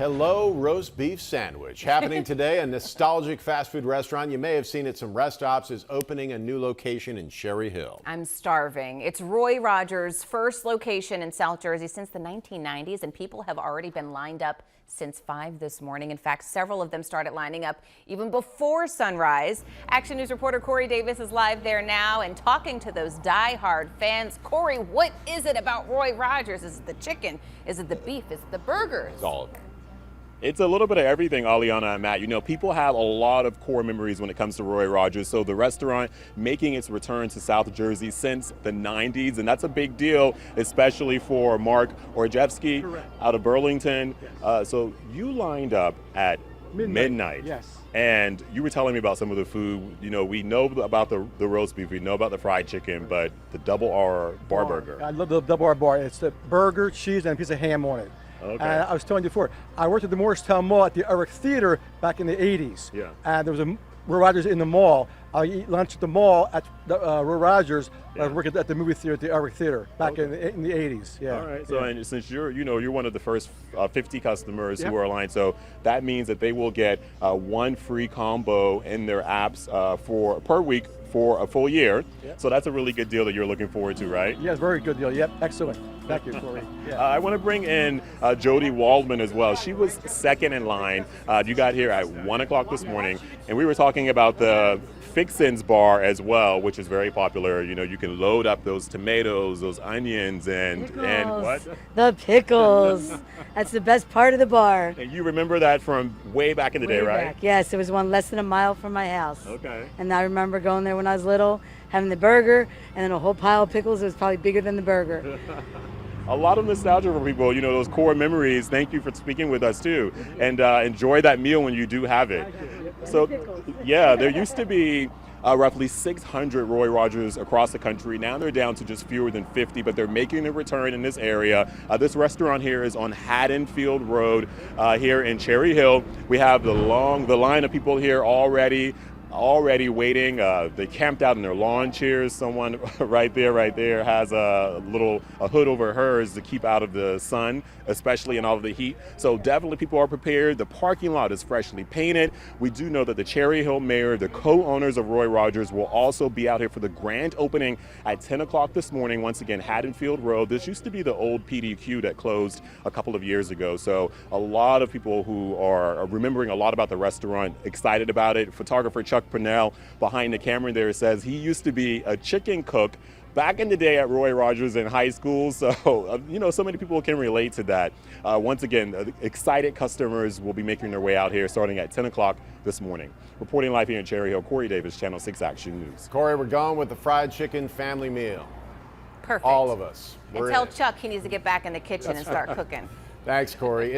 Hello Roast Beef Sandwich. Happening today, a nostalgic fast food restaurant you may have seen at some rest stops is opening a new location in Cherry Hill. I'm starving. It's Roy Rogers' first location in South Jersey since the 1990s, and people have already been lined up since 5 this morning. In fact, several of them started lining up even before sunrise. Action News reporter Corey Davis is live there now and talking to those die-hard fans. Corey, what is it about Roy Rogers? Is it the chicken? Is it the beef? Is it the burgers? It's all of it. It's a little bit of everything, Aliana and Matt. You know, people have a lot of core memories when it comes to Roy Rogers. So the restaurant making its return to South Jersey since the 90s, and that's a big deal, especially for Mark Orjevsky out of Burlington. So you lined up at midnight. Yes. And you were telling me about some of the food. You know, we know about the roast beef, we know about the fried chicken, but the double R bar burger. I love the double R bar. It's the burger, cheese, and a piece of ham on it. Okay. And I was telling you before, I worked at the Morristown Mall at the Eric Theater back in the 80s. Yeah. And there was a Roy Rogers in the mall. I eat lunch at the mall at the Roy Rogers. Yeah. I was working at the movie theater at the Eric Theater back in the 80s. Yeah. All right. So, and since you're one of the first 50 customers Yep. who are aligned, so that means that they will get one free combo in their apps per week for a full year. Yep. So that's a really good deal that you're looking forward to, right? Yes, very good deal. Yep, excellent. Thank you, Corey. Yeah. I want to bring in Jody Waldman as well. She was second in line. You got here at 1 o'clock this morning, and we were talking about the Fixins bar as well, which is very popular. You know, you can load up those tomatoes, those onions, and what? The pickles. That's the best part of the bar. And you remember that from way back in the day, Way right? back. Yes, it was one less than a mile from my house. Okay. And I remember going there when I was little, having the burger, and then a whole pile of pickles. It was probably bigger than the burger. A lot of nostalgia for people, you know, those core memories. Thank you for speaking with us too. And enjoy that meal when you do have it. So, yeah, there used to be roughly 600 Roy Rogers across the country. Now they're down to just fewer than 50, but they're making a return in this area. This restaurant here is on Haddonfield Road here in Cherry Hill. We have the line of people here already waiting. They camped out in their lawn chairs. Someone right there has a hood over hers to keep out of the sun, especially in all of the heat. So definitely people are prepared. The parking lot is freshly painted. We do know that the Cherry Hill mayor, the co-owners of Roy Rogers, will also be out here for the grand opening at 10 o'clock this morning. Once again, Haddonfield Road. This used to be the old PDQ that closed a couple of years ago. So a lot of people who are remembering a lot about the restaurant, excited about it. Photographer Chuck Purnell behind the camera there says he used to be a chicken cook back in the day at Roy Rogers in high school. So, you know, so many people can relate to that. Once again, excited customers will be making their way out here starting at 10 o'clock this morning. Reporting live here in Cherry Hill, Corey Davis, Channel 6 Action News. Corey, we're going with the fried chicken family meal. Perfect. All of us. And We're tell in. Chuck he needs to get back in the kitchen and start cooking. Thanks, Corey.